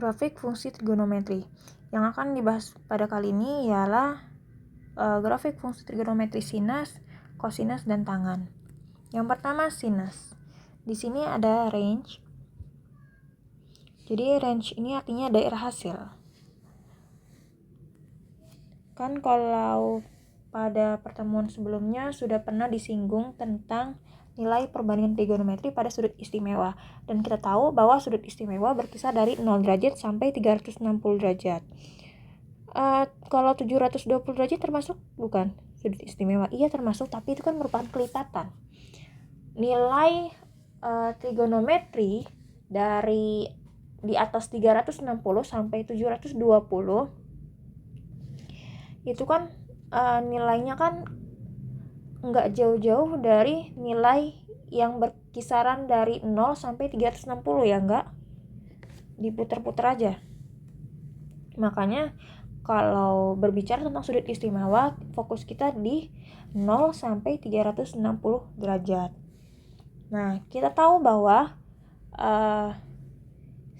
grafik fungsi trigonometri. Yang akan dibahas pada kali ini ialah grafik fungsi trigonometri sinus, kosinus, dan tangen. Yang pertama sinus. Di sini ada range. Jadi range ini artinya daerah hasil. Kan kalau pada pertemuan sebelumnya sudah pernah disinggung tentang nilai perbandingan trigonometri pada sudut istimewa. Dan kita tahu bahwa sudut istimewa berkisar dari 0 derajat sampai 360 derajat. Kalau 720 derajat termasuk bukan sudut istimewa? Iya termasuk, tapi itu kan merupakan kelipatan. Nilai trigonometri dari di atas 360 sampai 720 itu kan nilainya kan nggak jauh-jauh dari nilai yang berkisaran dari 0 sampai 360 ya, nggak diputar-putar aja. Makanya kalau berbicara tentang sudut istimewa, fokus kita di 0 sampai 360 derajat. Nah, kita tahu bahwa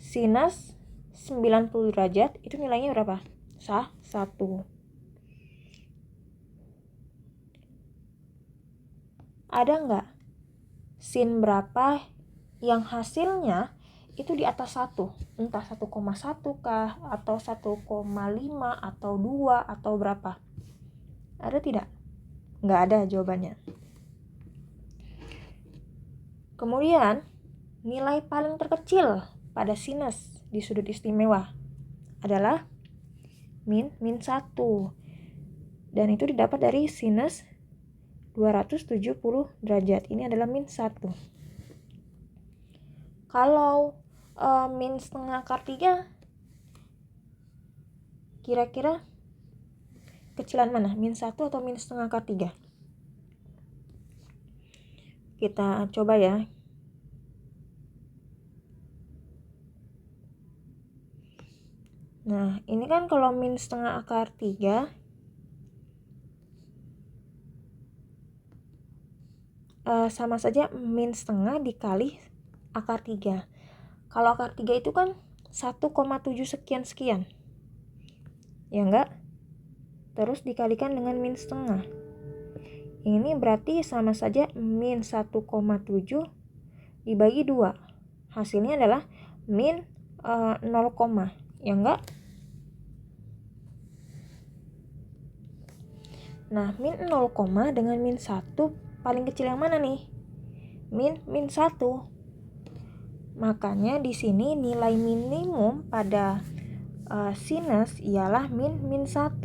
sinus 90 derajat itu nilainya berapa? 1. Ada nggak sin berapa yang hasilnya itu di atas 1? Entah 1,1 kah, atau 1,5, atau 2, atau berapa? Ada tidak? Nggak ada jawabannya. Kemudian, nilai paling terkecil pada sinus di sudut istimewa adalah min 1. Dan itu didapat dari sinus 270 derajat. Ini adalah min 1. Kalau min setengah akar 3, kira-kira kecilan mana? Min 1 atau min setengah akar 3? Kita coba ya. Nah, ini kan kalau min setengah akar 3 sama saja min setengah dikali akar 3. Kalau akar 3 itu kan 1,7 sekian-sekian. Ya enggak? Terus dikalikan dengan min setengah. Ini berarti sama saja min 1,7 dibagi 2. Hasilnya adalah min 0, ya enggak? Nah, min 0, dengan min 1 paling kecil yang mana nih? Min 1. Makanya di sini nilai minimum pada sinus ialah min 1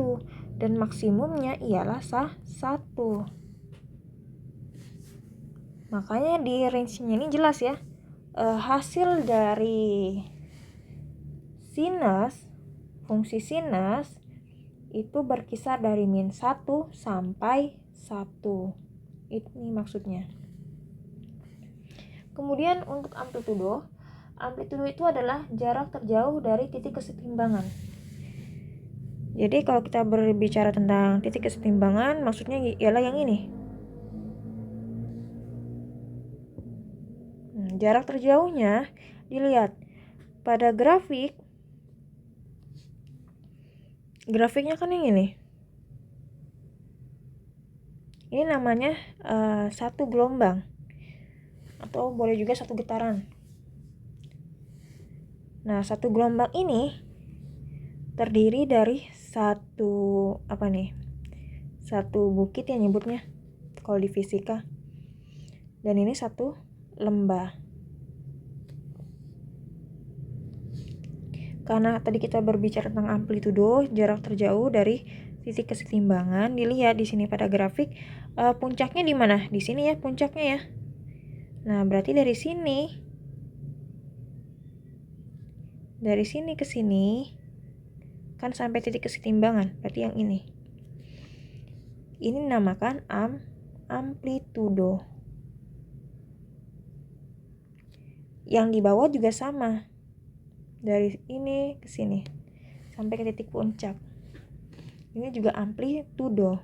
dan maksimumnya ialah 1. Makanya di range-nya ini jelas ya. Hasil dari sinus, fungsi sinus itu berkisar dari min 1 sampai 1. Ini maksudnya. Kemudian untuk amplitudo itu adalah jarak terjauh dari titik kesetimbangan. Jadi kalau kita berbicara tentang titik kesetimbangan, maksudnya ialah yang ini. Jarak terjauhnya dilihat pada grafiknya kan yang ini. Ini namanya satu gelombang atau boleh juga satu getaran. Nah, satu gelombang ini terdiri dari satu bukit yang nyebutnya kalau di fisika. Dan ini satu lembah. Karena tadi kita berbicara tentang amplitudo, jarak terjauh dari titik kesetimbangan, dilihat di sini pada grafik puncaknya di mana? Di sini ya puncaknya ya. Nah, berarti dari sini ke sini kan sampai titik kesetimbangan, berarti yang ini. Ini dinamakan amplitudo. Yang di bawah juga sama. Dari ini ke sini sampai ke titik puncak. Ini juga amplitudo.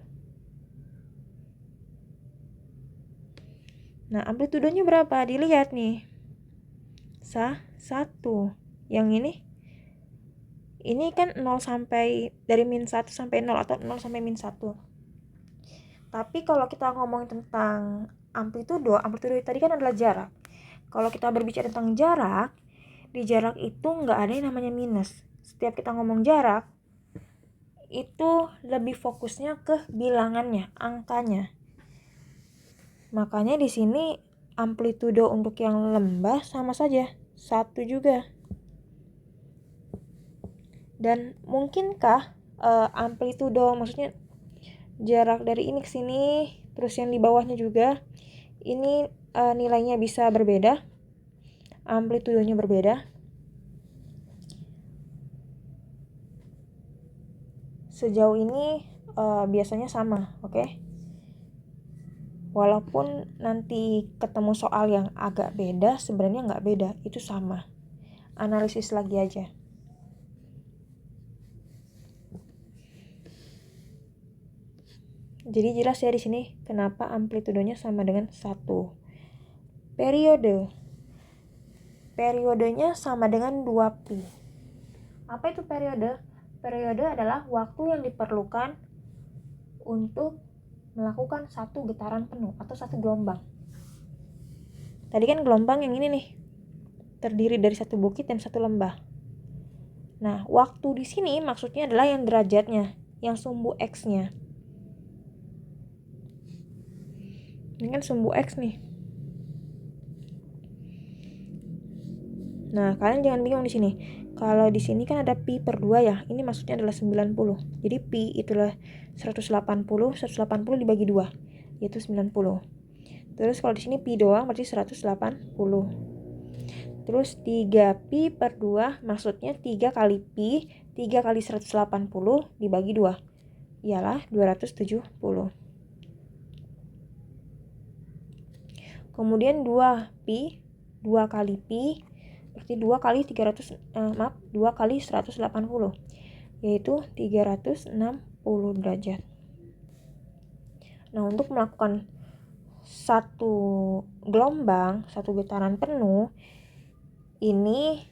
Nah, amplitudonya berapa? Dilihat nih. 1. Yang ini Ini kan 0 sampai dari min 1 sampai 0 atau 0 sampai min 1. Tapi kalau kita ngomongin tentang amplitudo tadi kan adalah jarak. Kalau kita berbicara tentang jarak, di jarak itu nggak ada yang namanya minus. Setiap kita ngomong jarak, itu lebih fokusnya ke bilangannya, angkanya. Makanya di sini amplitudo untuk yang lembah sama saja, 1 juga. Dan mungkinkah amplitudo, maksudnya jarak dari ini ke sini, terus yang di bawahnya juga, ini nilainya bisa berbeda, amplitudonya berbeda? Sejauh ini biasanya sama, oke? Walaupun nanti ketemu soal yang agak beda, sebenarnya nggak beda, itu sama. Analisis lagi aja. Jadi jelas ya di sini kenapa amplitudonya sama dengan 1. Periodenya sama dengan 2pi. Apa itu periode? Periode adalah waktu yang diperlukan untuk melakukan satu getaran penuh atau satu gelombang. Tadi kan gelombang yang ini nih, terdiri dari satu bukit dan satu lembah. Nah, waktu di sini maksudnya adalah yang derajatnya, yang sumbu X-nya. Ini kan sumbu X nih. Nah, kalian jangan bingung di sini. Kalau di sini kan ada pi per 2 ya. Ini maksudnya adalah 90. Jadi pi itulah 180 dibagi 2, yaitu 90. Terus kalau di sini pi doang berarti 180. Terus 3pi per 2 maksudnya 3 kali pi, 3 kali 180 dibagi 2. Ialah 270. Kemudian 2pi, 2 kali pi berarti 2 kali 2 kali 180, yaitu 360 derajat. Nah, untuk melakukan satu gelombang, satu getaran penuh, ini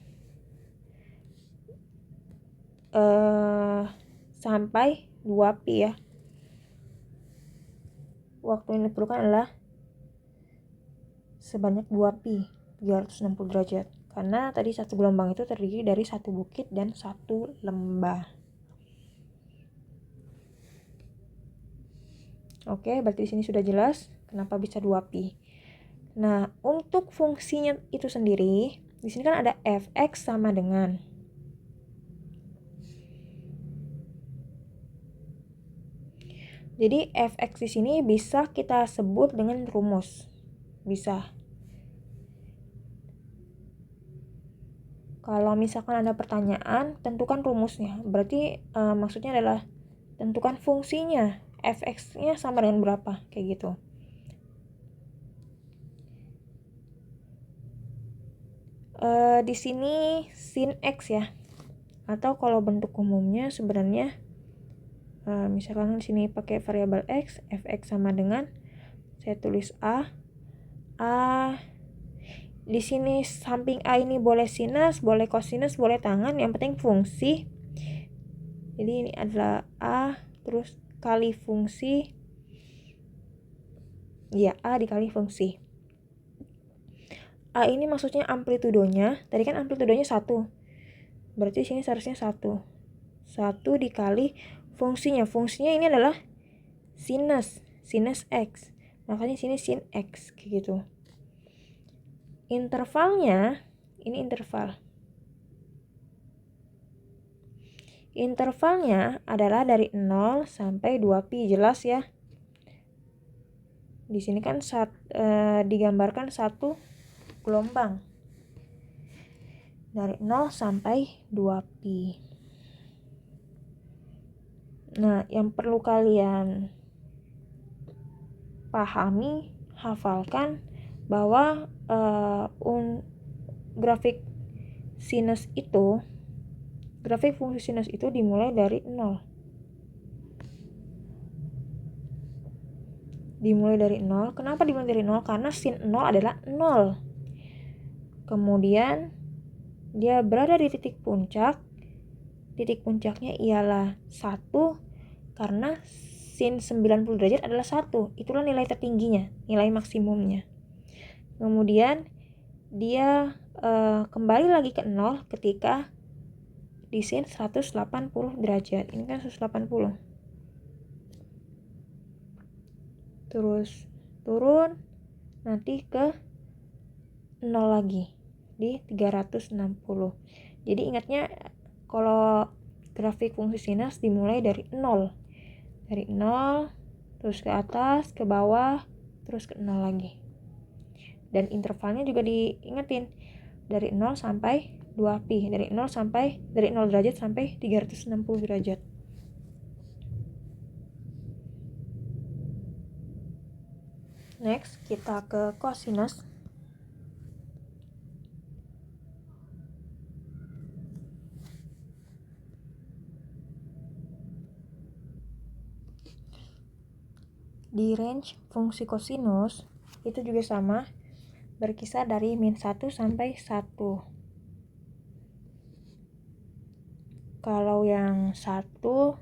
sampai 2pi ya. Waktu yang diperlukan adalah sebanyak 2pi, 360 derajat. Karena tadi satu gelombang itu terdiri dari satu bukit dan satu lembah. Oke, berarti di sini sudah jelas kenapa bisa 2pi. Nah, untuk fungsinya itu sendiri, di sini kan ada fx sama dengan Jadi fx di sini bisa kita sebut dengan rumus. Bisa. Kalau misalkan ada pertanyaan, tentukan rumusnya. Berarti maksudnya adalah tentukan fungsinya. Fx-nya sama dengan berapa, kayak gitu. Di sini sin x ya. Atau kalau bentuk umumnya sebenarnya misalkan di sini pakai variabel x, fx sama dengan, saya tulis a di sini samping a ini boleh sinus, boleh kosinus, boleh tangan, yang penting fungsi. Jadi ini adalah a terus kali fungsi, ya a dikali fungsi. A ini maksudnya amplitudonya, tadi kan amplitudonya 1, berarti sini seharusnya 1 dikali fungsinya ini adalah sinus x, makanya sini sin x, kayak gitu. Intervalnya, ini intervalnya adalah dari 0 sampai 2pi, jelas ya. Di sini kan digambarkan satu gelombang dari 0 sampai 2pi. Nah, yang perlu kalian pahami, hafalkan bahwa grafik fungsi sinus itu dimulai dari 0. Kenapa dimulai dari 0? Karena sin 0 adalah 0. Kemudian dia berada di titik puncak. titik puncaknya ialah 1 karena sin 90 derajat adalah 1. Itulah nilai tertingginya, nilai maksimumnya. Kemudian dia kembali lagi ke 0 ketika di sin 180 derajat. Ini kan 180. Terus turun nanti ke 0 lagi di 360. Jadi ingatnya kalau grafik fungsi sinus dimulai dari 0. Dari 0 terus ke atas, ke bawah, terus ke 0 lagi. Dan intervalnya juga diingetin dari 0 sampai 2pi, dari 0 derajat sampai 360 derajat. Next, kita ke cosinus. Di range fungsi cosinus itu juga sama, berkisar dari -1 sampai 1. Kalau yang 1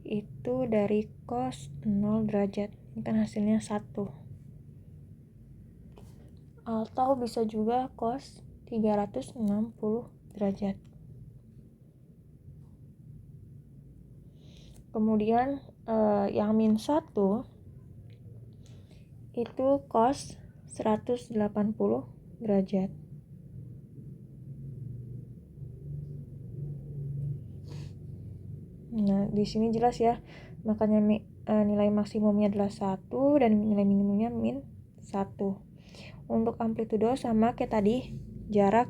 itu dari cos 0 derajat. Ini kan hasilnya 1. Atau bisa juga cos 360 derajat. Kemudian yang -1 itu cos 180 derajat. Nah, di sini jelas ya. Makanya nilai maksimumnya adalah 1 dan nilai minimumnya -1. Untuk amplitudo sama kayak tadi, jarak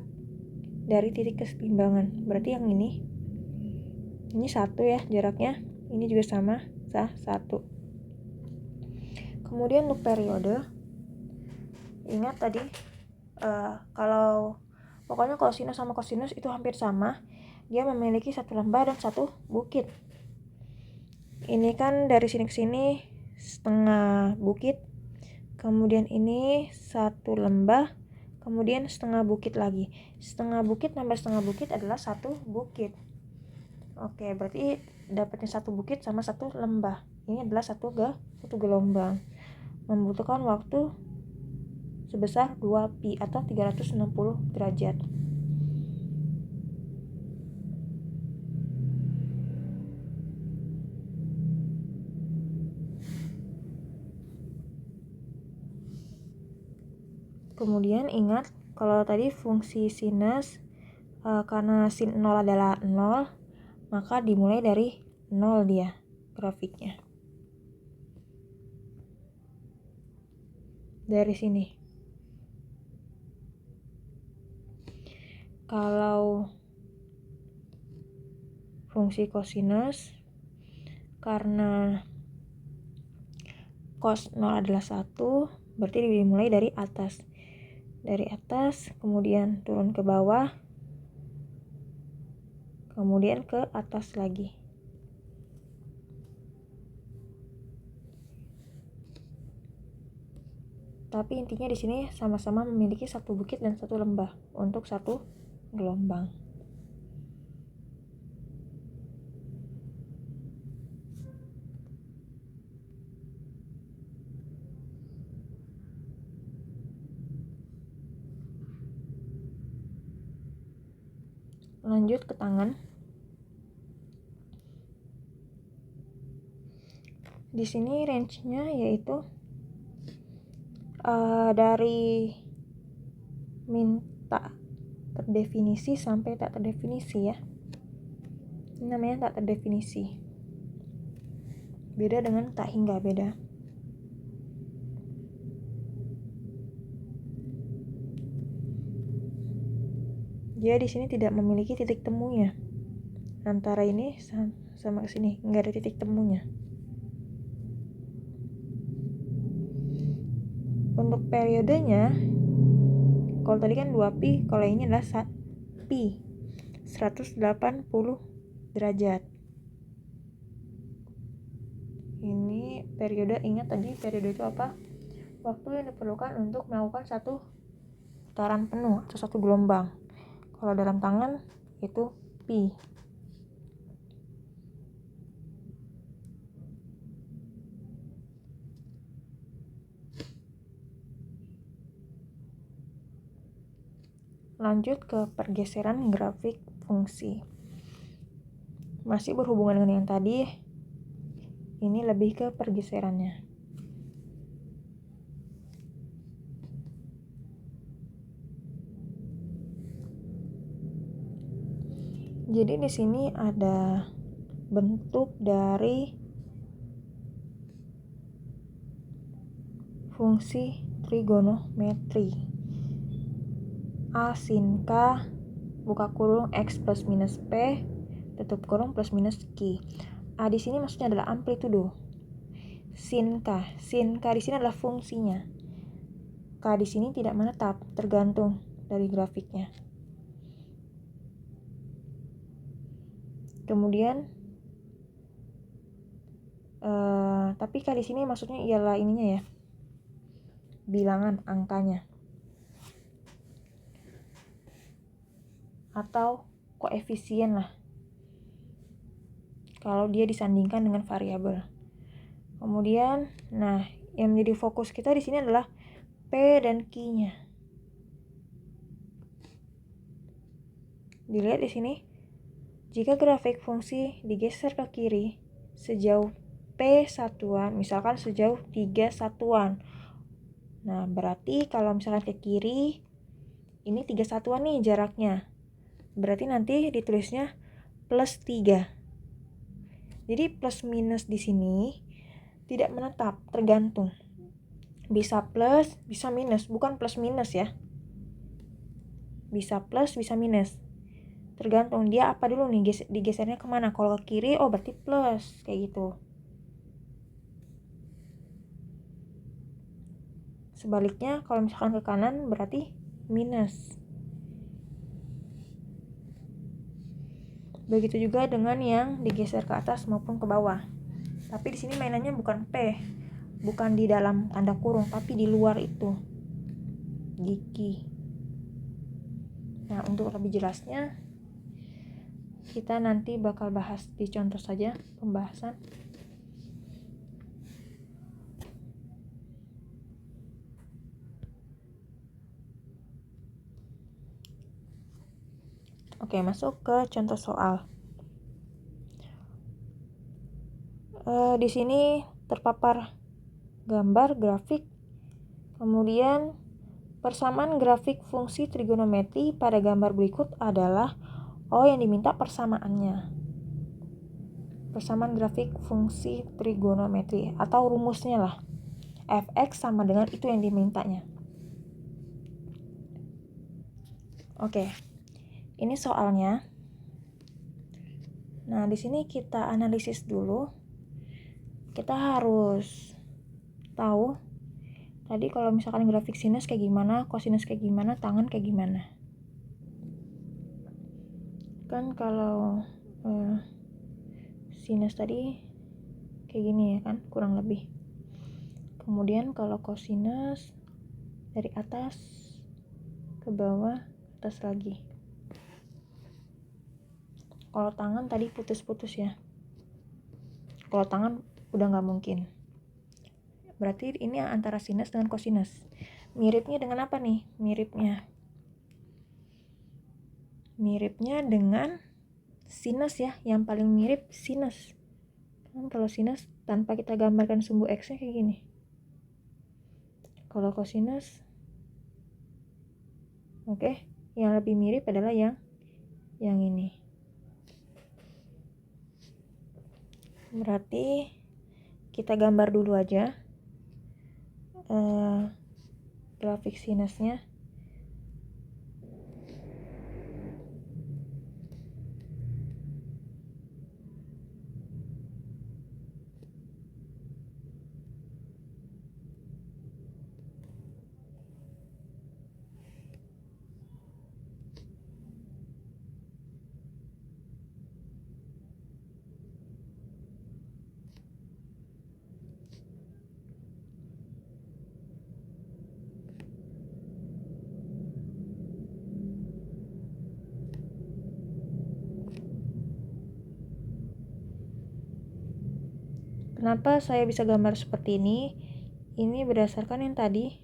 dari titik kesetimbangan. Berarti yang ini 1 ya jaraknya. Ini juga sama, 1. Kemudian untuk periode, ingat tadi kalau pokoknya kalau sinus sama kosinus itu hampir sama, dia memiliki satu lembah dan satu bukit. Ini kan dari sini ke sini setengah bukit, kemudian ini satu lembah, kemudian setengah bukit lagi. Setengah bukit tambah setengah bukit adalah satu bukit. Oke, berarti dapatnya satu bukit sama satu lembah. Ini adalah satu gelombang. Membutuhkan waktu sebesar 2pi atau 360 derajat. Kemudian ingat kalau tadi fungsi sinus karena sin 0 adalah 0, maka dimulai dari 0 dia grafiknya. Dari sini. Kalau fungsi kosinus karena cos 0 adalah 1, berarti dimulai dari atas. Dari atas, kemudian turun ke bawah, kemudian ke atas lagi. Tapi intinya di sini sama-sama memiliki satu bukit dan satu lembah untuk satu gelombang. Lanjut ke tangan. Di sini range-nya yaitu dari minta terdefinisi sampai tak terdefinisi ya. Ini namanya tak terdefinisi. Beda dengan tak hingga, beda. Dia di sini tidak memiliki titik temunya. Antara ini sama ke sini, nggak ada titik temunya. Untuk periodenya, kalau tadi kan 2pi, kalau ini adalah pi, 180 derajat. Ini periode, ingat tadi periode itu apa? Waktu yang diperlukan untuk melakukan satu putaran penuh atau satu gelombang. Kalau dalam tangan itu pi. Lanjut ke pergeseran grafik fungsi. Masih berhubungan dengan yang tadi, ini lebih ke pergeserannya. Jadi di sini ada bentuk dari fungsi trigonometri. A sin K buka kurung X plus minus P tutup kurung plus minus Q. A di sini maksudnya adalah amplitudo. Sin K di sini adalah fungsinya. K di sini tidak menetap, tergantung dari grafiknya. Kemudian tapi K di sini maksudnya ialah ininya ya, bilangan angkanya atau koefisien lah kalau dia disandingkan dengan variabel. Kemudian, yang menjadi fokus kita di sini adalah P dan Q-nya. Dilihat di sini, jika grafik fungsi digeser ke kiri sejauh P satuan, misalkan sejauh 3 satuan. Nah, berarti kalau misalkan ke kiri, ini 3 satuan nih jaraknya. Berarti nanti ditulisnya plus 3. Jadi plus minus di sini tidak menetap, tergantung. Bisa plus, bisa minus, bukan plus minus ya. Bisa plus, bisa minus. Tergantung dia apa dulu nih, digesernya kemana. Kalau ke kiri, oh berarti plus, kayak gitu. Sebaliknya, kalau misalkan ke kanan berarti minus. Begitu juga dengan yang digeser ke atas maupun ke bawah. Tapi di sini mainannya bukan P, bukan di dalam tanda kurung, tapi di luar itu, di Q. Nah, untuk lebih jelasnya, kita nanti bakal bahas di contoh saja pembahasan. Oke, masuk ke contoh soal. Di sini terpapar gambar grafik, kemudian persamaan grafik fungsi trigonometri pada gambar berikut adalah yang diminta persamaannya. Persamaan grafik fungsi trigonometri atau rumusnya lah. Fx sama dengan itu yang dimintanya. Oke. Ini soalnya. Nah, di sini kita analisis dulu. Kita harus tahu tadi kalau misalkan grafik sinus kayak gimana, kosinus kayak gimana, tangen kayak gimana. Kan kalau sinus tadi kayak gini ya kan, kurang lebih. Kemudian kalau kosinus dari atas ke bawah, atas lagi. Kalau tangan tadi putus-putus ya. Kalau tangan udah nggak mungkin. Berarti ini antara sinus dengan kosinus. Miripnya dengan apa nih? Miripnya dengan sinus ya. Yang paling mirip sinus. Kan kalau sinus tanpa kita gambarkan sumbu X-nya kayak gini. Kalau kosinus, yang lebih mirip adalah yang ini. Berarti kita gambar dulu aja grafik sinusnya. Kenapa saya bisa gambar seperti ini? Ini berdasarkan yang tadi.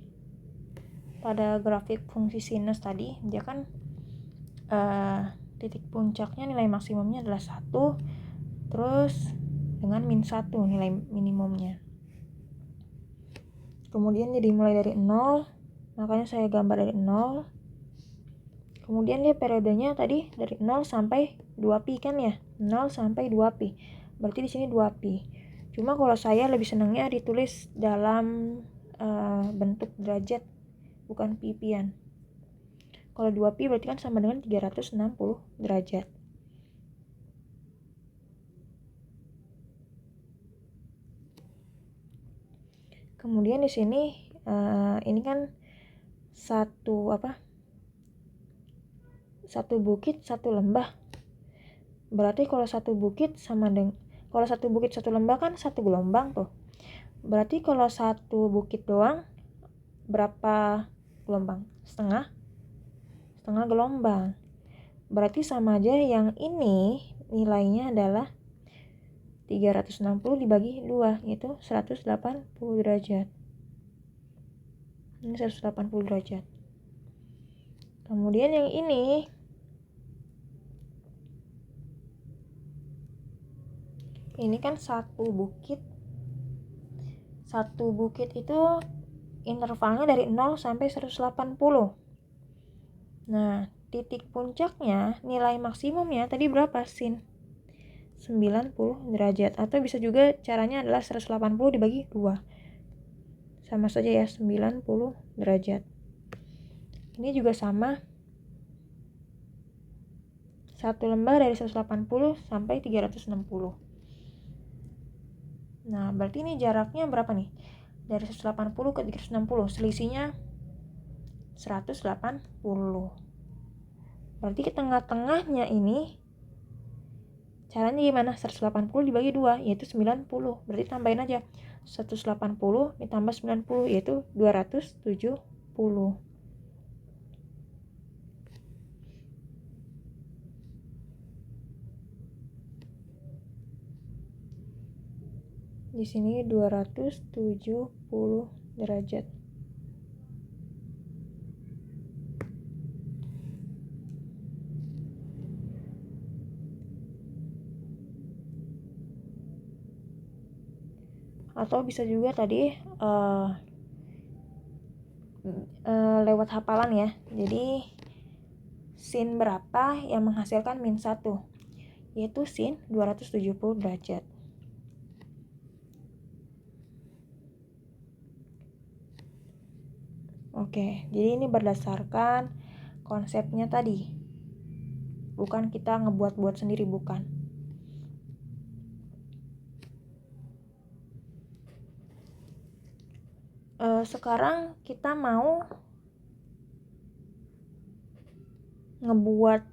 pada grafik fungsi sinus tadi, dia kan titik puncaknya nilai maksimumnya adalah 1, terus dengan min 1 nilai minimumnya. Kemudian dia dimulai dari 0, makanya saya gambar dari 0. Kemudian dia periodenya tadi dari 0 sampai 2pi kan ya, 0 sampai 2pi. Berarti di sini 2pi. Cuma kalau saya lebih senangnya ditulis dalam bentuk derajat, bukan pi-pian. Kalau 2pi berarti kan sama dengan 360 derajat. Kemudian di sini ini kan satu bukit, satu lembah. Berarti kalau satu bukit kalau satu bukit satu lembah kan satu gelombang tuh. Berarti kalau satu bukit doang berapa gelombang? Setengah gelombang. Berarti sama aja yang ini nilainya adalah 360 dibagi 2, yaitu 180 derajat. Ini 180 derajat. Kemudian yang ini kan satu bukit itu intervalnya dari 0 sampai 180. Nah, titik puncaknya nilai maksimumnya tadi berapa? Sin 90 derajat, atau bisa juga caranya adalah 180 dibagi 2. Sama saja ya, 90 derajat. Ini juga sama. Satu lembah dari 180 sampai 360. Nah, berarti ini jaraknya berapa nih? Dari 180 ke 360, selisihnya 180. Berarti ke tengah-tengahnya ini caranya gimana? 180 dibagi 2, yaitu 90. Berarti tambahin aja 180 ditambah 90, yaitu 270. Di sini 270 derajat. Atau bisa juga tadi lewat hafalan ya. Jadi sin berapa yang menghasilkan min 1, yaitu sin 270 derajat. Oke, jadi ini berdasarkan konsepnya tadi. Bukan kita ngebuat-buat sendiri, bukan. Sekarang kita mau ngebuat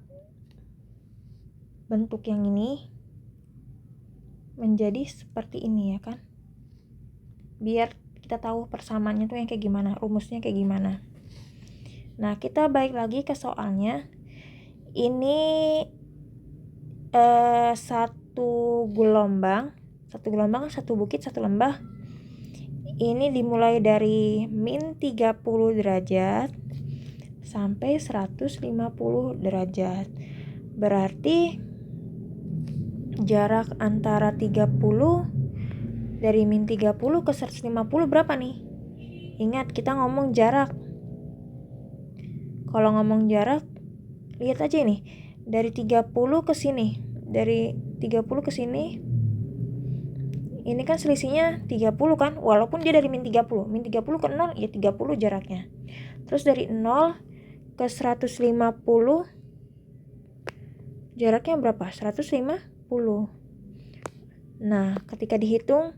bentuk yang ini menjadi seperti ini ya kan. Biar kita tahu persamaannya tuh yang kayak gimana, rumusnya kayak gimana. Nah, kita balik lagi ke soalnya. Ini satu gelombang, satu bukit, satu lembah. Ini dimulai dari min 30 derajat sampai 150 derajat. Berarti jarak antara 30 dari min 30 ke 150 berapa nih? Ingat, kita ngomong jarak. Kalau ngomong jarak, lihat aja nih. Dari 30 ke sini. Dari 30 ke sini. Ini kan selisihnya 30 kan? Walaupun dia dari min 30. Min 30 ke 0, ya 30 jaraknya. Terus dari 0 ke 150 jaraknya berapa? 150. Nah, ketika dihitung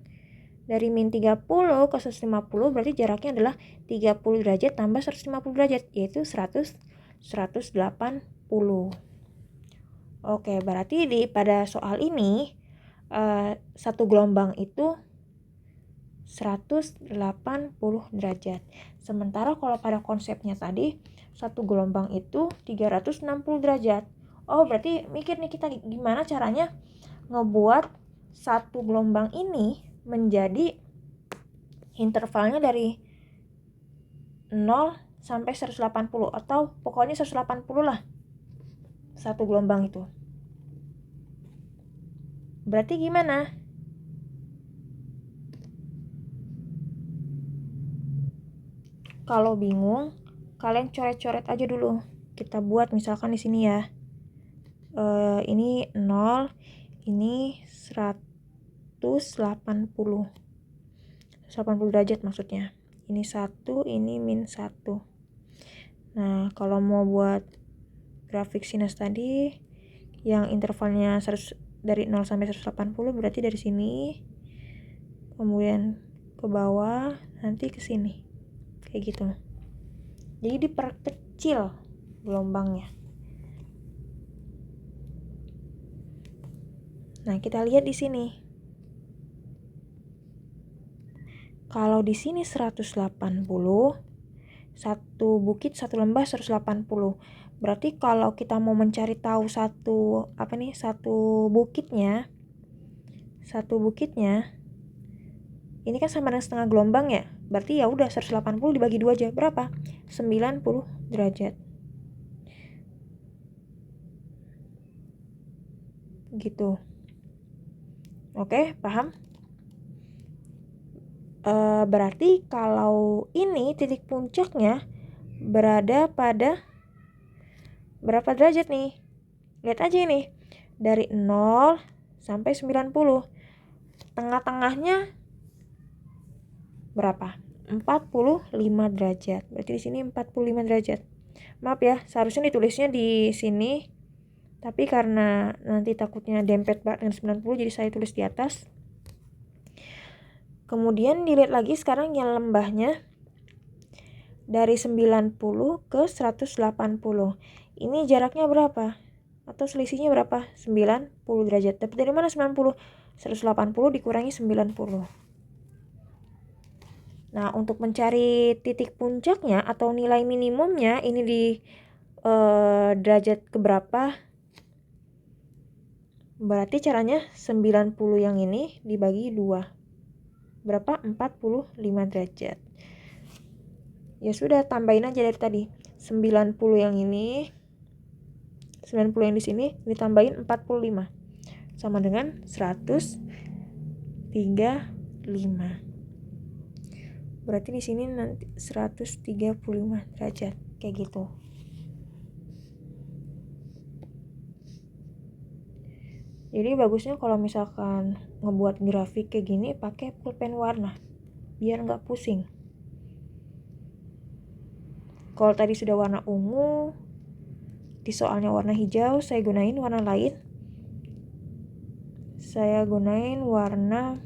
dari min 30 ke 150 berarti jaraknya adalah 30 derajat tambah 150 derajat, yaitu 180. Oke, berarti pada soal ini satu gelombang itu 180 derajat. Sementara kalau pada konsepnya tadi satu gelombang itu 360 derajat. Oh, berarti mikir nih kita gimana caranya ngebuat satu gelombang ini menjadi intervalnya dari 0 sampai 180 atau pokoknya 180 lah satu gelombang itu. Berarti gimana? Kalau bingung, kalian coret-coret aja dulu. Kita buat misalkan di sini ya. Ini 0, ini 180. 180 derajat maksudnya. Ini 1, ini min 1. Nah, kalau mau buat grafik sinus tadi yang intervalnya dari 0 sampai 180, berarti dari sini kemudian ke bawah, nanti ke sini. Kayak gitu. Jadi diperkecil gelombangnya. Nah, kita lihat di sini. Kalau di sini 180, satu bukit satu lembah 180. Berarti kalau kita mau mencari tahu satu bukitnya, ini kan sama dengan setengah gelombang ya. Berarti ya udah 180 dibagi 2 aja. Berapa? 90 derajat. Gitu. Oke, paham? Berarti kalau ini titik puncaknya berada pada berapa derajat nih? Lihat aja ini. Dari 0 sampai 90. Tengah-tengahnya berapa? 45 derajat. Berarti di sini 45 derajat. Maaf ya, seharusnya ditulisnya di sini. Tapi karena nanti takutnya dempet banget dengan 90, jadi saya tulis di atas. Kemudian dilihat lagi sekarang yang lembahnya dari 90 ke 180. Ini jaraknya berapa? Atau selisihnya berapa? 90 derajat. Dapat dari mana 90? 180 dikurangi 90. Nah, untuk mencari titik puncaknya atau nilai minimumnya, ini di derajat keberapa? Berarti caranya 90 yang ini dibagi 2. Berapa? 45 derajat. Ya sudah, tambahin aja dari tadi. 90 yang ini, 90 yang di sini ditambahin 45. Sama dengan 135. Berarti di sini nanti 135 derajat. Kayak gitu. Jadi bagusnya kalau misalkan ngebuat grafik kayak gini pakai pulpen warna. Biar nggak pusing. Kalau tadi sudah warna ungu, di soalnya warna hijau, saya gunain warna lain. Saya gunain warna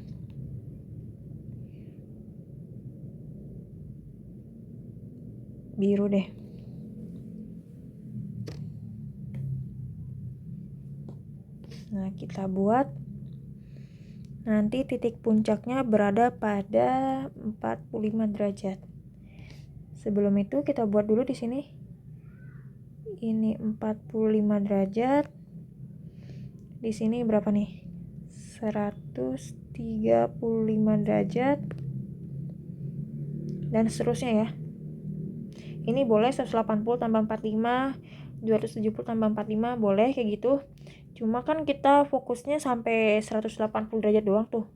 biru deh. Nah, kita buat. Nanti titik puncaknya berada pada 45 derajat. Sebelum itu kita buat dulu di sini. Ini 45 derajat. Di sini berapa nih? 135 derajat. Dan seterusnya ya. Ini boleh 180 tambah 45, 270 tambah 45, boleh kayak gitu. Cuma kan kita fokusnya sampai 180 derajat doang tuh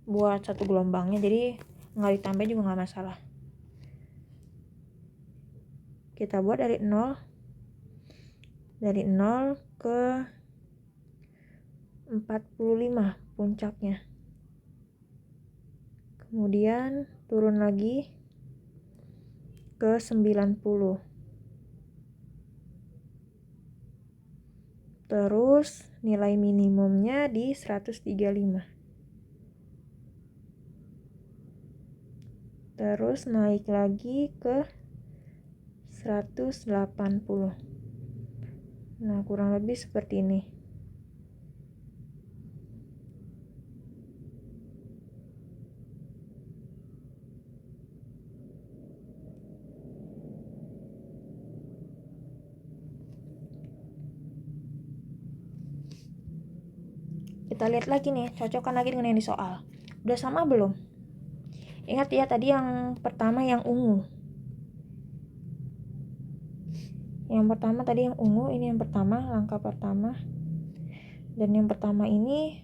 buat satu gelombangnya, jadi nggak ditambah juga nggak masalah. Kita buat dari 0 ke 45 puncaknya. Kemudian turun lagi ke 90. Terus nilai minimumnya di 135. Terus naik lagi ke 180. Nah, kurang lebih seperti ini. Kita lihat lagi nih, cocokkan lagi dengan yang di soal. Udah sama belum? Ingat ya tadi yang pertama yang ungu. Yang pertama tadi yang ungu, ini yang pertama, langkah pertama. Dan yang pertama ini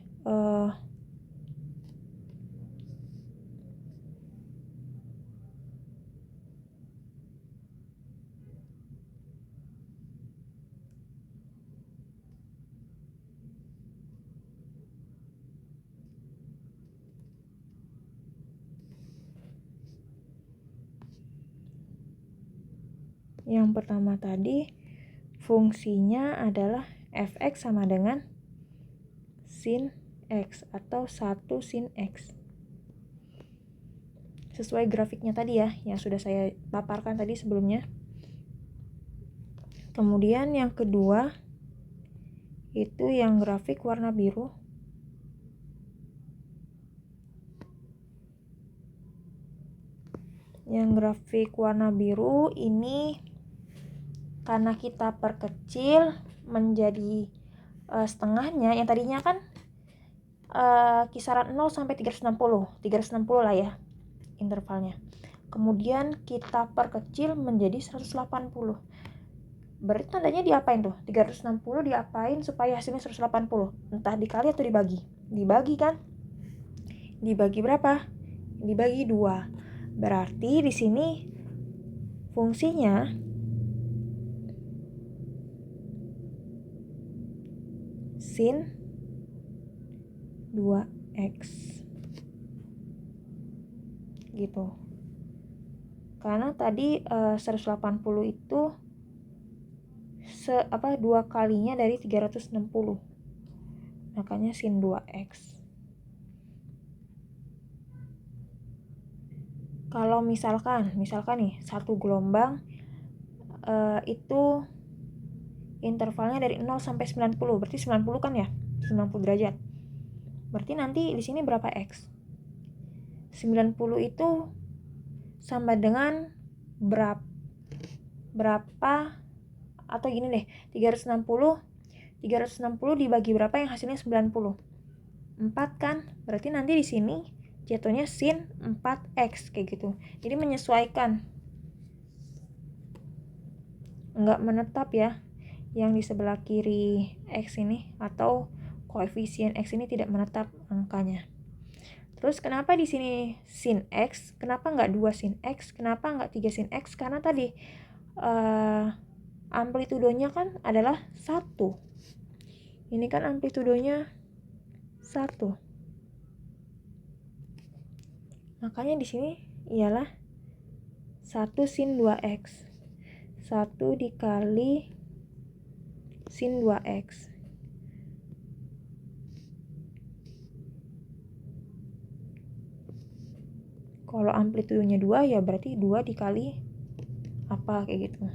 fungsinya adalah fx sama dengan sin x atau 1 sin x. Sesuai grafiknya tadi ya, yang sudah saya paparkan tadi sebelumnya. Kemudian yang kedua, itu yang grafik warna biru. Yang grafik warna biru ini karena kita perkecil menjadi setengahnya, yang tadinya kan kisaran 0 sampai 360 lah ya intervalnya. Kemudian kita perkecil menjadi 180. Berarti tandanya diapain tuh? 360 diapain supaya hasilnya 180? Entah dikali atau dibagi. Dibagi kan? Dibagi berapa? Dibagi 2. Berarti di sini fungsinya sin 2x gitu. Karena tadi 180 itu 2 kalinya dari 360. Makanya sin 2x. Kalau misalkan nih satu gelombang itu intervalnya dari 0 sampai 90, berarti 90 kan ya? 90 derajat. Berarti nanti di sini berapa x? 90 itu sama dengan berapa atau gini deh, 360 dibagi berapa yang hasilnya 90? 4 kan? Berarti nanti di sini jatuhnya sin 4x kayak gitu. Jadi menyesuaikan. Enggak menetap ya. Yang di sebelah kiri x ini atau koefisien x ini tidak menetap angkanya. Terus kenapa di sini sin x? Kenapa nggak 2 sin x? Kenapa nggak 3 sin x? Karena tadi amplitudonya kan adalah 1. Ini kan amplitudonya 1. Makanya di sini ialah 1 sin 2x. 1 dikali sin 2x. Kalau amplitudonya 2 ya berarti 2 dikali apa kayak gitu.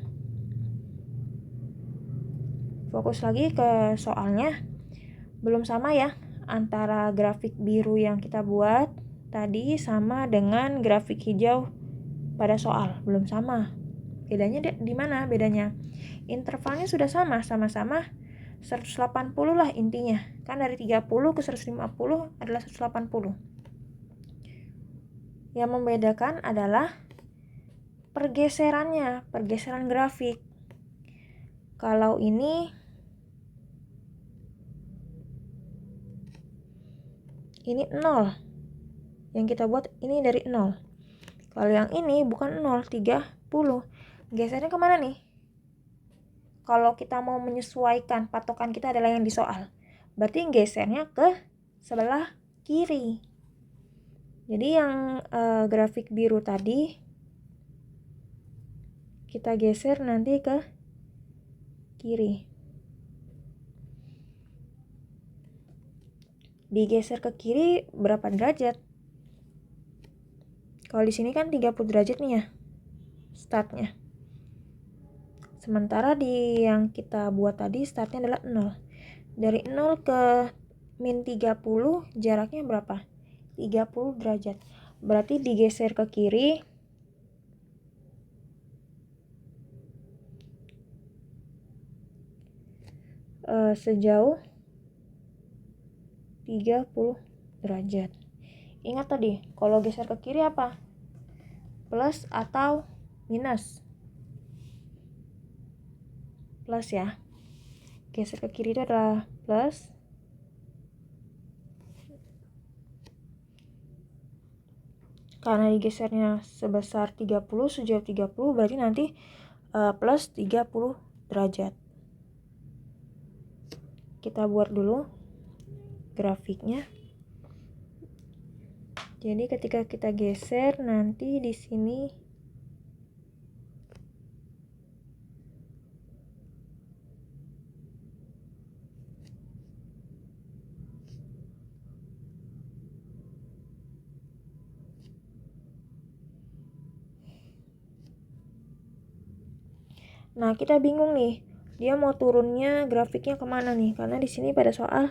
Fokus lagi ke soalnya. Belum sama ya antara grafik biru yang kita buat tadi sama dengan grafik hijau pada soal. Belum sama. Bedanya di mana bedanya? Intervalnya sudah sama-sama 180 lah intinya. Kan dari 30 ke 150 adalah 180. Yang membedakan adalah pergeseran grafik. Kalau ini ini 0. Yang kita buat ini dari 0. Kalau yang ini bukan 0, 30. Gesernya kemana nih? Kalau kita mau menyesuaikan, patokan kita adalah yang di soal. Berarti gesernya ke sebelah kiri. Jadi yang grafik biru tadi kita geser nanti ke kiri. Digeser ke kiri berapa derajat? Kalau di sini kan 30 derajat nih ya startnya. Sementara di yang kita buat tadi startnya adalah 0. Dari 0 ke min 30 jaraknya berapa? 30 derajat. Berarti digeser ke kiri sejauh 30 derajat. Ingat tadi, kalau geser ke kiri apa? Plus atau minus? plus ya. Geser ke kiri itu adalah plus. Karena digesernya sebesar 30, sejauh 30 berarti nanti plus 30 derajat. Kita buat dulu grafiknya. Jadi ketika kita geser nanti di sini nah, kita bingung nih, dia mau turunnya grafiknya kemana nih? Karena di sini pada soal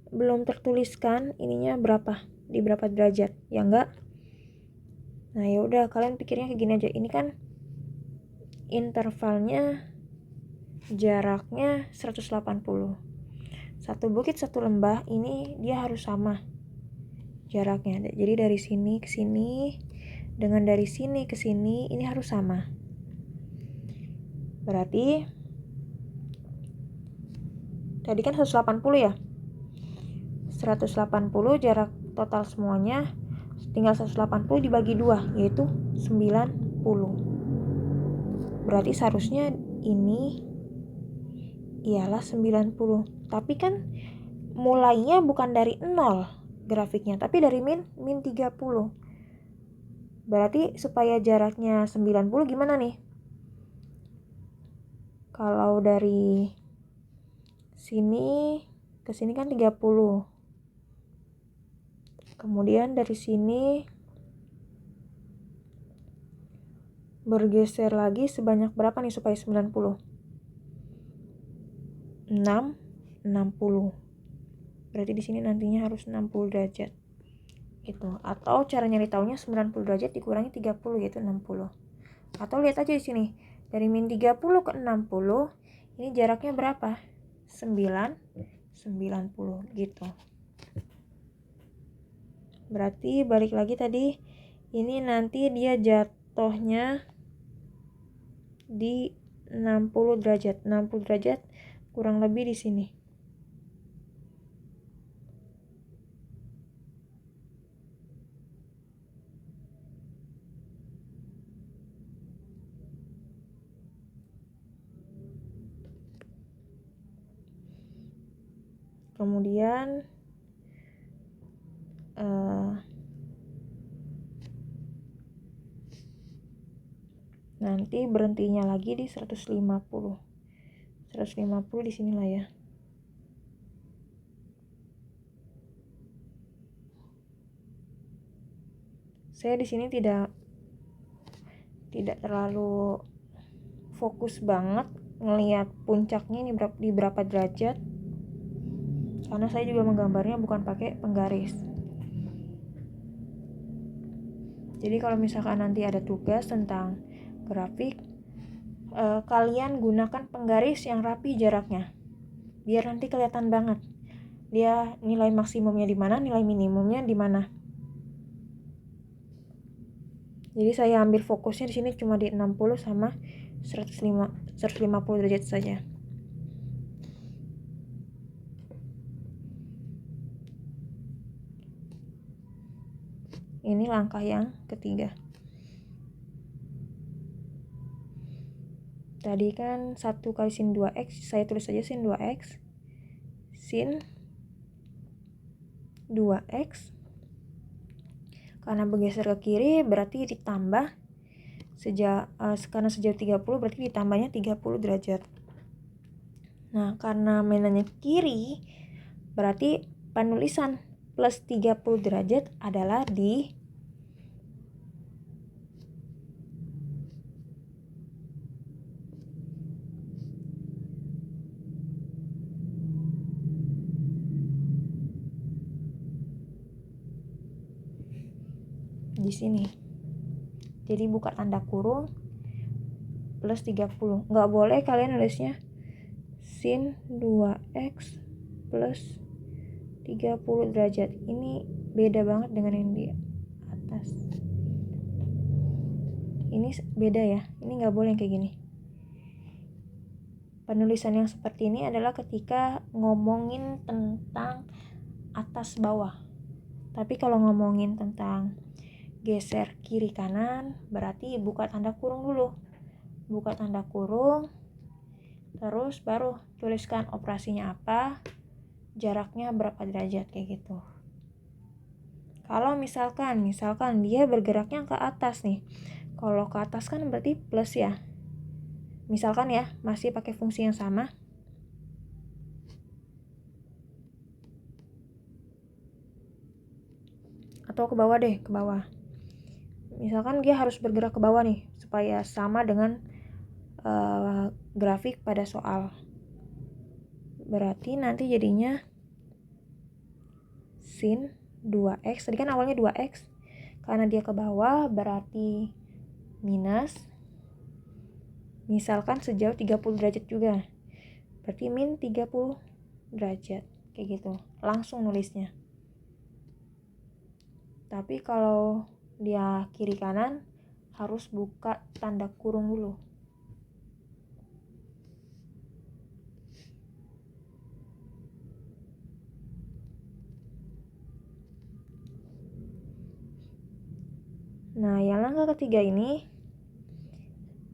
belum tertuliskan ininya berapa, di berapa derajat, ya enggak? Nah, ya udah kalian pikirnya kayak gini aja. Ini kan intervalnya jaraknya 180. Satu bukit satu lembah, ini dia harus sama jaraknya. Jadi dari sini ke sini dengan dari sini ke sini ini harus sama. Berarti tadi kan 180 ya. 180 jarak total semuanya tinggal 180 dibagi 2 yaitu 90. Berarti seharusnya ini ialah 90. Tapi kan mulainya bukan dari 0 grafiknya, tapi dari min 30. Berarti supaya jaraknya 90 gimana nih? Kalau dari sini ke sini kan 30. Kemudian dari sini bergeser lagi sebanyak berapa nih supaya 90? 60. Berarti di sini nantinya harus 60 derajat. Gitu. Atau cara nyari taunya 90 derajat dikurangi 30 yaitu 60. Atau lihat aja di sini. Dari min 30 ke 60, ini jaraknya berapa? 90 gitu. Berarti balik lagi tadi, ini nanti dia jatuhnya di 60 derajat. 60 derajat kurang lebih di sini. Kemudian nanti berhentinya lagi di 150. 150 di sinilah ya. Saya di sini tidak terlalu fokus banget ngelihat puncaknya ini di berapa derajat. Karena saya juga menggambarnya bukan pakai penggaris. Jadi kalau misalkan nanti ada tugas tentang grafik, kalian gunakan penggaris yang rapi jaraknya. Biar nanti kelihatan banget dia nilai maksimumnya di mana, nilai minimumnya di mana. Jadi saya ambil fokusnya di sini cuma di 60 sama 150 derajat saja. Ini langkah yang ketiga. Tadi kan 1 kali sin 2x, saya tulis saja sin 2x. Sin 2x. Karena bergeser ke kiri berarti ditambah karena sejauh 30 berarti ditambahnya 30 derajat. Nah, karena mainannya kiri berarti penulisan plus 30 derajat adalah di sini. Jadi buka tanda kurung plus 30. Nggak boleh kalian nulisnya sin 2x plus 30 derajat. Ini beda banget dengan yang di atas. Ini beda ya. Ini nggak boleh kayak gini. Penulisan yang seperti ini adalah ketika ngomongin tentang atas bawah. Tapi kalau ngomongin tentang geser kiri kanan, berarti buka tanda kurung dulu. Buka tanda kurung, terus baru tuliskan operasinya apa, jaraknya berapa derajat, kayak gitu. Kalau misalkan dia bergeraknya ke atas nih. Kalau ke atas kan berarti plus ya. Misalkan ya, masih pakai fungsi yang sama. Atau ke bawah deh, ke bawah. Misalkan dia harus bergerak ke bawah nih, supaya sama dengan grafik pada soal. Berarti nanti jadinya sin 2x. Tadi kan awalnya 2x. Karena dia ke bawah, berarti minus. Misalkan sejauh 30 derajat juga, berarti min 30 derajat, kayak gitu, langsung nulisnya. Tapi kalau dia kiri kanan, harus buka tanda kurung dulu. Nah, yang langkah ketiga ini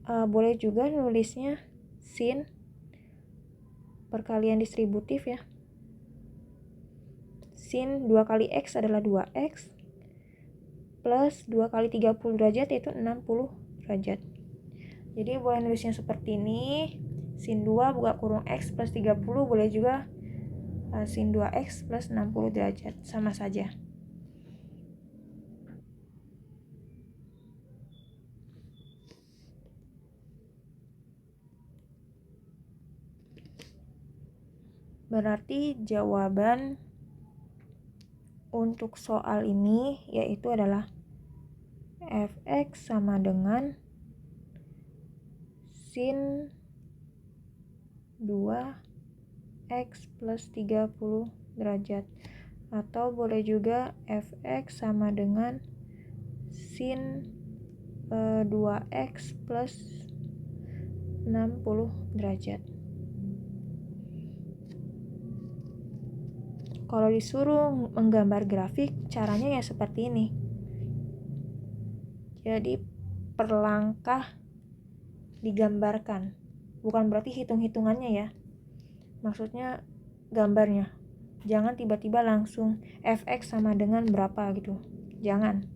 boleh juga nulisnya sin perkalian distributif ya. Sin 2 kali x adalah 2x plus 2 kali 30 derajat yaitu 60 derajat. Jadi boleh nulisnya seperti ini. Sin 2 buka kurung x plus 30, boleh juga sin 2x plus 60 derajat, sama saja. Berarti jawaban untuk soal ini yaitu adalah fx sama dengan sin 2x plus 30 derajat. Atau boleh juga fx sama dengan sin 2x plus 60 derajat. Kalau disuruh menggambar grafik, caranya ya seperti ini. Jadi per langkah digambarkan. Bukan berarti hitung-hitungannya ya. Maksudnya gambarnya. Jangan tiba-tiba langsung fx sama dengan berapa gitu. Jangan.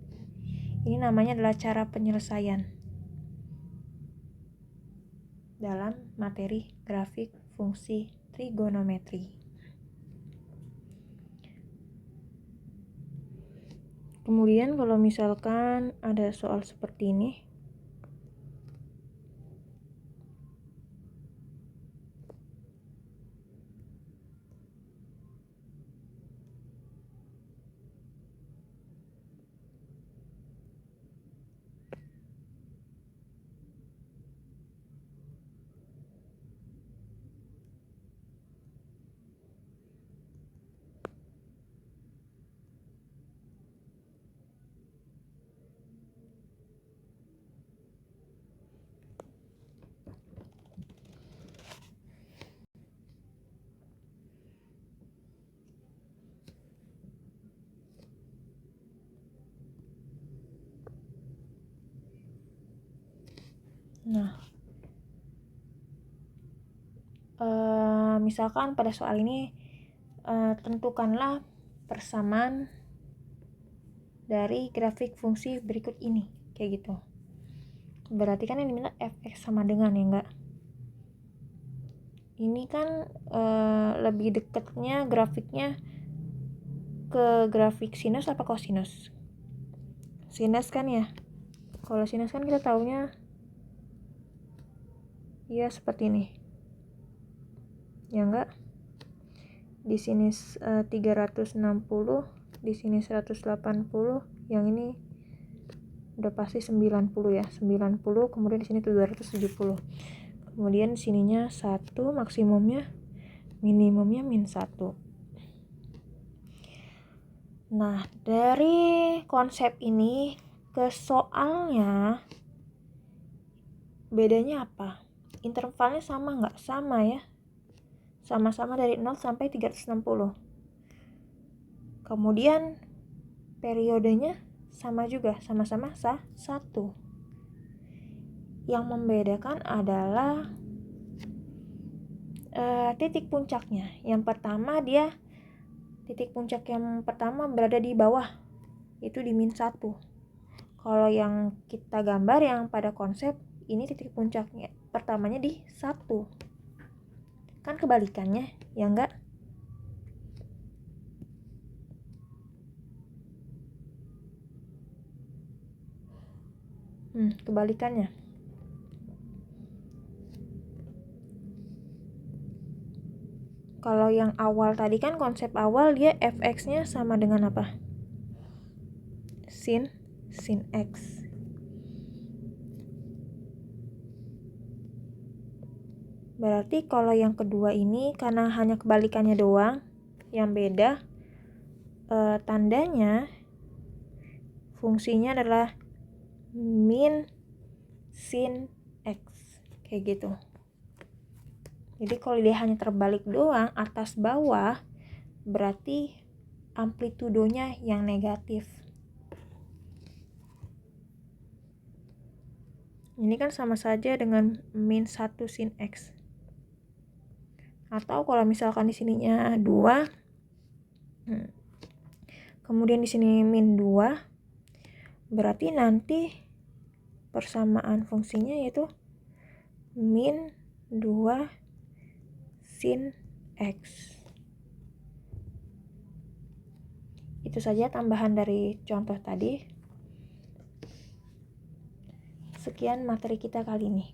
Ini namanya adalah cara penyelesaian dalam materi grafik fungsi trigonometri. Kemudian kalau misalkan ada soal seperti ini, misalkan pada soal ini tentukanlah persamaan dari grafik fungsi berikut ini, kayak gitu. Berarti kan yang diminta fx sama dengan ya enggak? Ini kan lebih dekatnya grafiknya ke grafik sinus apa kosinus? Sinus kan ya. Kalau sinus kan kita taunya ya seperti ini. Ya enggak? Di sini 360, di sini 180, yang ini udah pasti 90 ya. 90, kemudian di sini 270. Kemudian sininya 1 maksimumnya, minimumnya min 1. Nah, dari konsep ini ke soalnya bedanya apa? intervalnya sama nggak? Sama ya, sama-sama dari 0 sampai 360. Kemudian periodenya sama juga, sama-sama 1. Yang membedakan adalah titik puncaknya. Yang pertama titik puncak yang pertama berada di bawah, itu di -1. Kalau yang kita gambar yang pada konsep ini titik puncaknya pertamanya di 1. Kan kebalikannya, ya enggak? Kebalikannya. Kalau yang awal tadi kan konsep awal dia fx-nya sama dengan apa? Sin x. Berarti kalau yang kedua ini karena hanya kebalikannya doang, yang beda tandanya fungsinya adalah min sin x, kayak gitu. Jadi kalau dia hanya terbalik doang atas bawah, berarti amplitudonya yang negatif. Ini kan sama saja dengan min 1 sin x. Atau kalau misalkan di sininya 2, kemudian di sini min 2, berarti nanti persamaan fungsinya yaitu min 2 sin x. Itu saja tambahan dari contoh tadi. Sekian materi kita kali ini.